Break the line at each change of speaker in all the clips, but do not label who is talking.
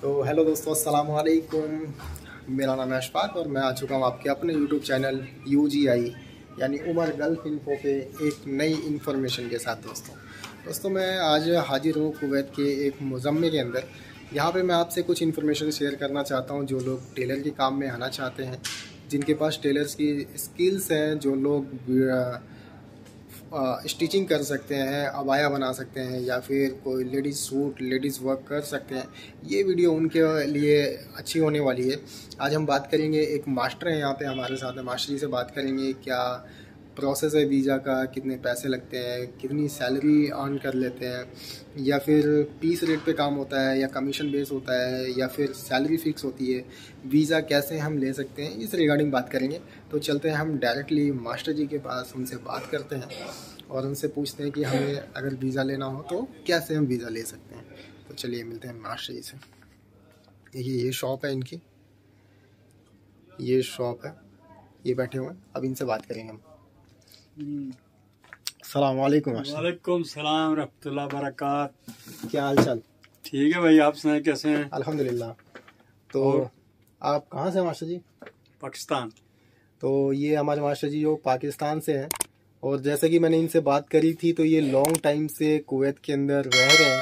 तो हेलो दोस्तों, अस्सलाम वालेकुम। मेरा नाम है अशफाक और मैं आ चुका हूँ आपके अपने यूट्यूब चैनल UGI यानी उमर गल्फ इन्फो पे एक नई इन्फॉर्मेशन के साथ। दोस्तों मैं आज हाजिर हूँ कुवैत के एक मुज़म्मे के अंदर। यहाँ पे मैं आपसे कुछ इन्फॉर्मेशन शेयर करना चाहता हूँ। जो लोग टेलर के काम में आना चाहते हैं, जिनके पास टेलर्स की स्किल्स हैं, जो लोग स्टिचिंग कर सकते हैं, अबाया बना सकते हैं, या फिर कोई लेडीज़ सूट, लेडीज़ वर्क कर सकते हैं, ये वीडियो उनके लिए अच्छी होने वाली है। आज हम बात करेंगे, एक मास्टर हैं यहाँ पे हमारे साथ है, मास्टर जी से बात करेंगे क्या प्रोसेस है वीज़ा का, कितने पैसे लगते हैं, कितनी सैलरी अर्न कर लेते हैं, या फिर पीस रेट पे काम होता है, या कमीशन बेस होता है, या फिर सैलरी फिक्स होती है, वीज़ा कैसे हम ले सकते हैं, इस रिगार्डिंग बात करेंगे। तो चलते हैं हम डायरेक्टली मास्टर जी के पास, उनसे बात करते हैं और उनसे पूछते हैं कि हमें अगर वीज़ा लेना हो तो कैसे हम वीज़ा ले सकते हैं। तो चलिए मिलते हैं मास्टर जी से। ये शॉप है इनकी, ये शॉप है, ये बैठे हुए हैं, अब इनसे बात करेंगे हम। अस्सलाम वालेकुम मास्टर।
वालेकुम सलाम रहमतुल्लाह बरकात।
क्या हाल चाल?
ठीक है भाई, आप सुनाए कैसे हैं?
अल्हम्दुलिल्लाह। तो आप कहाँ से मास्टर जी?
पाकिस्तान।
तो ये हमारे मास्टर जी जो पाकिस्तान से हैं, और जैसे कि मैंने इनसे बात करी थी तो ये लॉन्ग टाइम से कुवैत के अंदर रह रहे हैं।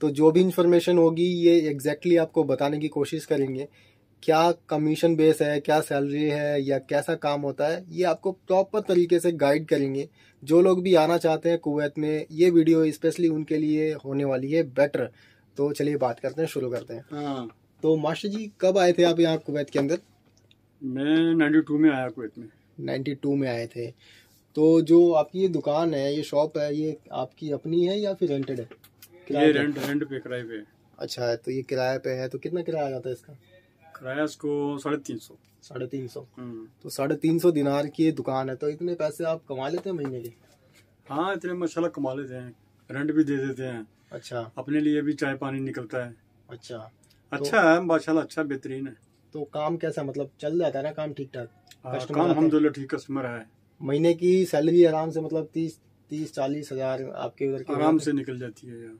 तो जो भी इंफॉर्मेशन होगी ये एग्जैक्टली आपको बताने की कोशिश करेंगे। क्या कमीशन बेस है, क्या सैलरी है, या कैसा काम होता है, ये आपको प्रॉपर तरीके से गाइड करेंगे। जो लोग भी आना चाहते हैं कुवैत में, ये वीडियो स्पेशली उनके लिए होने वाली है बेटर। तो चलिए बात करते हैं, शुरू करते हैं।
हाँ,
तो मास्टर जी कब आए थे आप यहाँ कुवैत के अंदर?
मैं 92 में आया कुवैत में।
92 में आए थे। तो जो आपकी ये दुकान है, ये शॉप है, ये आपकी अपनी है या फिर रेंटेड है?
ये रेंट पे किराए पे है।
अच्छा, तो ये किराए पे है। तो कितना किराया आता है इसका?
किराया इसको 350।
350। तो 350 दिनार की ये दुकान है, तो इतने पैसे आप कमा लेते हैं महीने के?
हाँ, इतने माशाल्लाह कमा लेते हैं, रेंट भी दे देते हैं।
अच्छा,
अपने लिए भी चाय पानी निकलता है।
अच्छा,
अच्छा है माशाल्लाह, अच्छा बेहतरीन है।
तो काम कैसा, मतलब चल जाता है ना काम ठीक ठाक?
काम अल्हम्दुलिल्लाह ठीक, कस्टमर है।
महीने की सैलरी आराम से, मतलब 30-40 हजार आपके उधर के
आराम से निकल जाती है यार।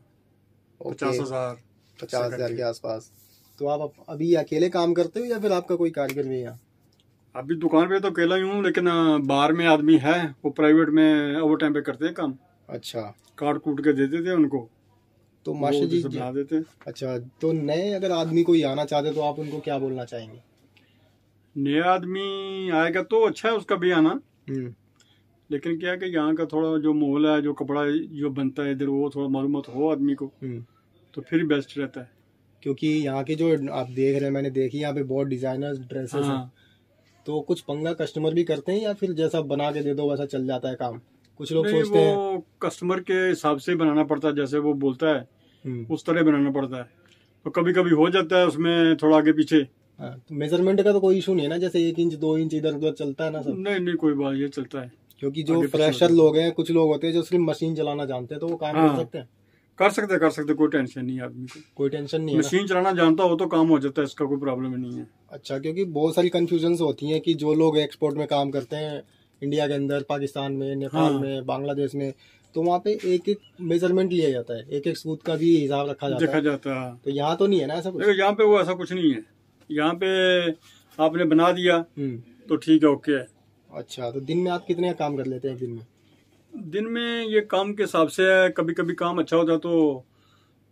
50,000 के आसपास। तो आप अभी अकेले काम करते हो या फिर आपका कोई कारीगर भी है यहाँ?
अभी दुकान पे तो अकेला ही हूँ, लेकिन बाहर में आदमी है, वो प्राइवेट में ओवर टाइम पे करते हैं काम।
अच्छा,
काट कूट के दे देते हैं उनको,
तो मास्टर जी
बना देते हैं।
अच्छा, तो नए अगर आदमी कोई आना चाहते तो आप उनको क्या बोलना चाहेंगे?
नया आदमी आएगा तो अच्छा है उसका भी आना, लेकिन क्या है कि यहाँ का थोड़ा जो माहौल है, जो कपड़ा जो बनता है इधर, वो थोड़ा मालूमात हो आदमी को तो फिर बेस्ट रहता है।
क्योंकि यहाँ की जो आप देख रहे हैं, मैंने देखी यहाँ पे बहुत डिजाइनर ड्रेसेस हैं। तो कुछ पंगा कस्टमर भी करते हैं या फिर जैसा बना के दे दो वैसा चल जाता है काम? कुछ लोग सोचते हैं
वो कस्टमर के हिसाब से बनाना पड़ता है, जैसे वो बोलता है उस तरह बनाना पड़ता है। तो कभी कभी हो जाता है उसमें थोड़ा आगे पीछे।
तो मेजरमेंट का तो कोई इशू नहीं है ना, जैसे 1 इंच 2 इंच इधर उधर चलता है ना सब?
नहीं कोई बात, ये चलता है।
क्योंकि जो फ्रेशर लोग हैं, कुछ लोग होते हैं जो सिर्फ मशीन चलाना जानते हैं, तो वो काम कर सकते हैं?
कर सकते, कोई टेंशन नहीं है आदमी को।
कोई टेंशन नहीं है,
मशीन चलाना जानता हो तो काम हो जाता है, इसका कोई प्रॉब्लम नहीं है।
अच्छा, क्योंकि बहुत सारी कंफ्यूजन होती हैं कि जो लोग एक्सपोर्ट में काम करते हैं इंडिया के अंदर, पाकिस्तान में, नेपाल में, बांग्लादेश में, तो वहाँ पे एक एक मेजरमेंट लिया जाता है, एक एक सूत का भी हिसाब रखा जाता है। तो यहाँ तो नहीं है ना ऐसा कुछ?
यहाँ पे वो ऐसा कुछ नहीं है। यहाँ पे आपने बना दिया तो ठीक है, ओके है।
अच्छा, तो दिन में आप कितने काम कर लेते हैं एक दिन में?
दिन में ये काम के हिसाब से है, कभी कभी काम अच्छा होता है तो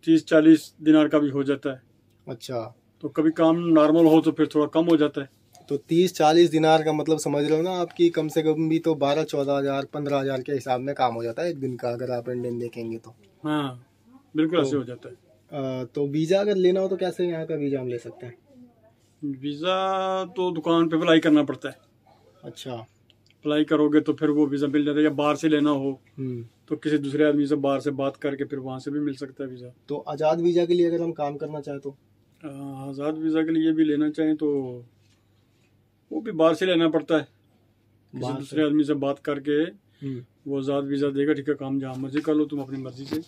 30-40 दिनार का भी हो जाता है।
अच्छा,
तो कभी काम नॉर्मल हो तो फिर थोड़ा कम हो जाता है।
तो 30-40 दिनार का मतलब समझ रहे हो ना आपकी, कम से कम भी तो 12-14 हजार 15 हजार के हिसाब में काम हो जाता है एक दिन का, अगर आप इंडियन देखेंगे तो।
हाँ बिल्कुल, ऐसे हो जाता है।
तो वीजा अगर लेना हो तो कैसे यहाँ का वीजा हम ले सकते हैं?
वीजा तो दुकान पे अप्लाई करना पड़ता है।
अच्छा,
अप्लाई करोगे तो फिर वो वीजा मिल जाता है। या बाहर से लेना हो तो किसी दूसरे आदमी से बाहर से बात करके फिर वहाँ से भी मिल सकता है वीजा।
तो आज़ाद वीजा के लिए अगर हम काम करना चाहें तो?
आज़ाद वीजा के लिए भी लेना चाहें तो वो भी बाहर से लेना पड़ता है, किसी दूसरे आदमी से बात करके वो आज़ाद वीजा देगा। ठीक है, काम जहाँ मर्जी कर लो तुम अपनी मर्जी से।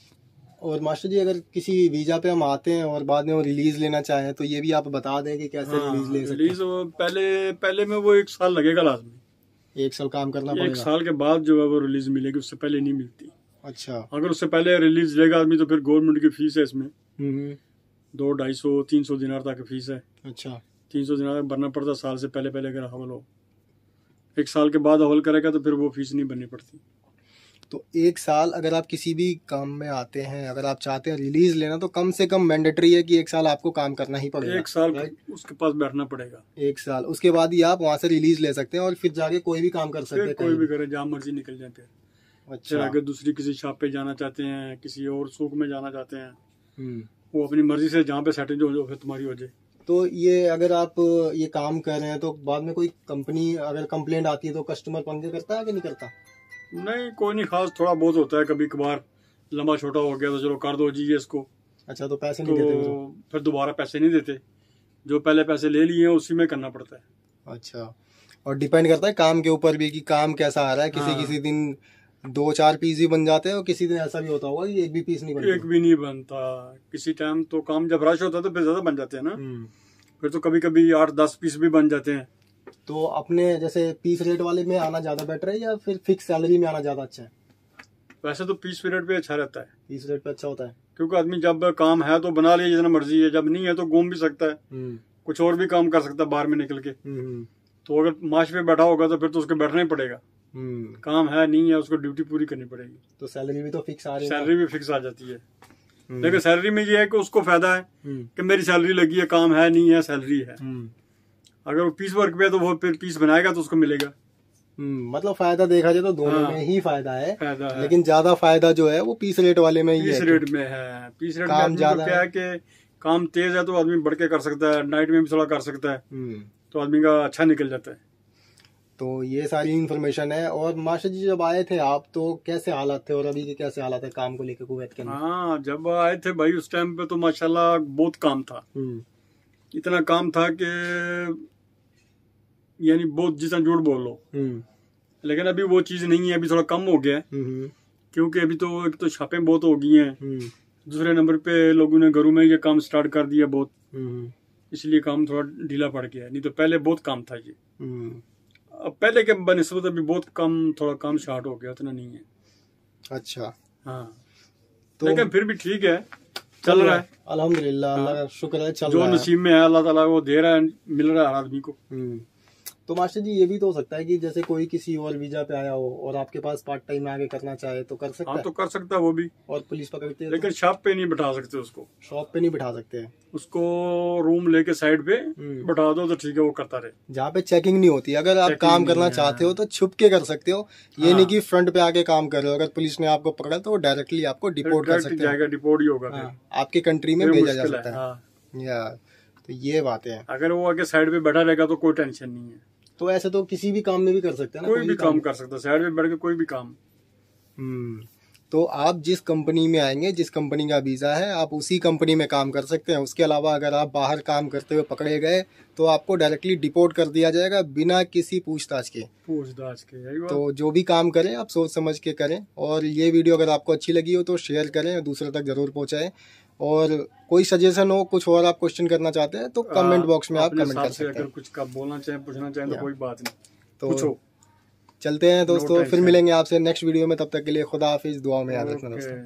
और मास्टर जी अगर किसी वीजा पे हम आते हैं और बाद में वो रिलीज लेना चाहें तो ये भी आप बता दें कि कैसे रिलीज ले सकते हैं?
रिलीज पहले में वो 1 साल लगेगा लाजमी।
1 साल काम करना पड़ेगा?
1 साल के बाद जो है वो रिलीज मिलेगी, उससे पहले नहीं मिलती।
अच्छा,
अगर उससे पहले रिलीज लेगा आदमी तो फिर गवर्नमेंट की फीस है इसमें, 200-250-300 दिनार तक फीस है।
अच्छा,
300 दिनार तक भरना पड़ता साल से पहले अगर हवल हो। 1 साल के बाद हवल करेगा तो फिर वो फीस नहीं भरनी पड़ती।
तो 1 साल अगर आप किसी भी काम में आते हैं, अगर आप चाहते हैं रिलीज लेना, तो कम से कम मैंडेटरी है कि 1 साल आपको काम करना ही पड़ेगा।
1 साल उसके पास बैठना पड़ेगा।
1 साल, उसके बाद ही आप वहाँ से रिलीज ले सकते हैं और फिर जाके कोई भी काम कर सकते हैं,
कोई भी करे, जहाँ मर्जी निकल जाते हैं।
अच्छा,
अगर दूसरी किसी शॉप पे जाना चाहते हैं, किसी और सूक में जाना चाहते हैं, वो अपनी मर्जी से जहाँ पे सेटिंग हो फिर तुम्हारी हो जाए।
तो ये अगर आप ये काम कर रहे हैं तो बाद में कोई कंपनी अगर कंप्लेंट आती है तो कस्टमर पंगे करता है कि नहीं करता?
नहीं, कोई नहीं खास, थोड़ा बहुत होता है कभी कभार, लंबा छोटा हो गया तो चलो कर दो जी इसको।
अच्छा, तो पैसे नहीं देते
फिर दोबारा पैसे नहीं देते, जो पहले पैसे ले लिए हैं उसी में करना पड़ता है।
अच्छा, और डिपेंड करता है काम के ऊपर भी कि काम कैसा आ रहा है। किसी दिन 2-4 पीस भी बन जाते हैं और किसी दिन ऐसा भी होता होगा कि 1 भी पीस नहीं बनता।
1 भी नहीं बनता। किसी टाइम तो काम जब रश होता है तो फिर ज्यादा बन जाते हैं ना, फिर तो कभी कभी 8-10 पीस भी बन जाते हैं।
तो अपने जैसे पीस रेट वाले में आना ज्यादा बेटर है या फिर फिक्स सैलरी में आना ज्यादा अच्छा है?
वैसे तो पीस रेट पे अच्छा रहता है।
पीस रेट पे अच्छा होता है
क्योंकि आदमी जब काम है तो बना ले जितना मर्जी है, जब नहीं है तो घूम भी सकता है, कुछ और भी काम कर सकता है बाहर में निकल के। तो अगर माश पे बैठा होगा तो फिर तो उसको बैठना ही पड़ेगा। काम है नहीं है उसको ड्यूटी पूरी करनी पड़ेगी।
तो सैलरी भी तो फिक्स आ रही है?
सैलरी भी फिक्स आ जाती है, लेकिन सैलरी में ये है कि उसको फायदा है कि मेरी सैलरी लगी है, काम है नहीं है, सैलरी है। अगर वो पीस वर्क पे है तो वो फिर पीस बनाएगा तो उसको मिलेगा।
मतलब फायदा देखा जाए तो दोनों में ही फायदा है, लेकिन ज्यादा फायदा जो है वो पीस रेट वाले में ही है।
पीस रेट में है। पीस रेट में ज्यादा क्या है कि काम तेज है तो आदमी बढ़ के कर सकता है, नाइट में भी थोड़ा कर सकता है, तो आदमी का अच्छा निकल जाता है।
तो ये सारी इन्फॉर्मेशन है। और मास्टर जी जब आए थे आप तो कैसे हालात थे और अभी के कैसे हालात है काम को लेकर कुवैत के अंदर?
हाँ, जब आए थे भाई उस टाइम पे तो माशाल्लाह बहुत काम था। इतना काम था कि यानी बहुत जितना झूठ बोल लो, लेकिन अभी वो चीज नहीं है, अभी थोड़ा कम हो गया है। क्योंकि अभी तो एक तो छापें बहुत हो गई हैं, दूसरे नंबर पे लोगों ने घरों में ये काम स्टार्ट कर दिया बहुत, इसलिए काम थोड़ा ढीला पड़ गया। नहीं तो पहले बहुत काम था ये। अब पहले के बनिस्बत अभी बहुत कम, थोड़ा काम स्टार्ट हो गया, उतना नहीं है।
अच्छा,
हाँ, तो लेकिन फिर भी ठीक है, चल रहा है
अल्हम्दुलिल्लाह। अल्लाह का शुक्र है, चल रहा है।
जो नसीब में है अल्लाह ताला वो दे रहा है, मिल रहा है हर आदमी को।
तो मास्टर जी ये भी तो हो सकता है कि जैसे कोई किसी और वीजा पे आया हो और आपके पास पार्ट टाइम आगे करना चाहे तो कर सकता है?
हाँ, तो कर सकता है वो भी।
और पुलिस पकड़ती है
लेकिन शॉप पे नहीं बिठा सकते उसको।
शॉप पे नहीं बिठा सकते हैं
उसको, रूम लेके साइड पे बिठा दो तो ठीक है, वो करता रहे।
जहाँ पे चेकिंग नहीं होती। अगर आप काम करना चाहते हो तो छुप के कर सकते हो, ये नहीं कि फ्रंट पे आके काम कर रहे हो। अगर पुलिस ने आपको पकड़ा तो डायरेक्टली आपको डिपोर्ट कर सकते हैं।
डिपोर्ट ही होगा,
आपके कंट्री में भेजा जा सकता है। या तो ये बातें हैं।
अगर वो आगे साइड पे बैठा रहेगा तो कोई टेंशन नहीं है।
तो ऐसे तो किसी भी काम में भी कर सकते हैं ना,
कोई भी काम कर सकता है साइड में बैठ के, कोई भी काम।
तो आप जिस कंपनी में आएंगे, जिस कंपनी का वीजा है, आप उसी कंपनी में काम कर सकते हैं। उसके अलावा अगर आप बाहर काम करते हुए पकड़े गए तो आपको डायरेक्टली डिपोर्ट कर दिया जाएगा बिना किसी पूछताछ के। तो जो भी काम करें आप सोच समझ के करें। और ये वीडियो अगर आपको अच्छी लगी हो तो शेयर करें और दूसरे तक जरूर पहुंचाएं। और कोई सजेशन हो, कुछ और आप क्वेश्चन करना चाहते हैं तो कमेंट बॉक्स में आप कमेंट कर सकते हैं।
अगर कुछ का बोलना चाहें, पूछना चाहें तो कोई बात नहीं,
तो
पूछो।
चलते हैं दोस्तों, फिर मिलेंगे आपसे नेक्स्ट वीडियो में। तब तक के लिए खुदा हाफिज, दुआ में याद रखना दोस्तों।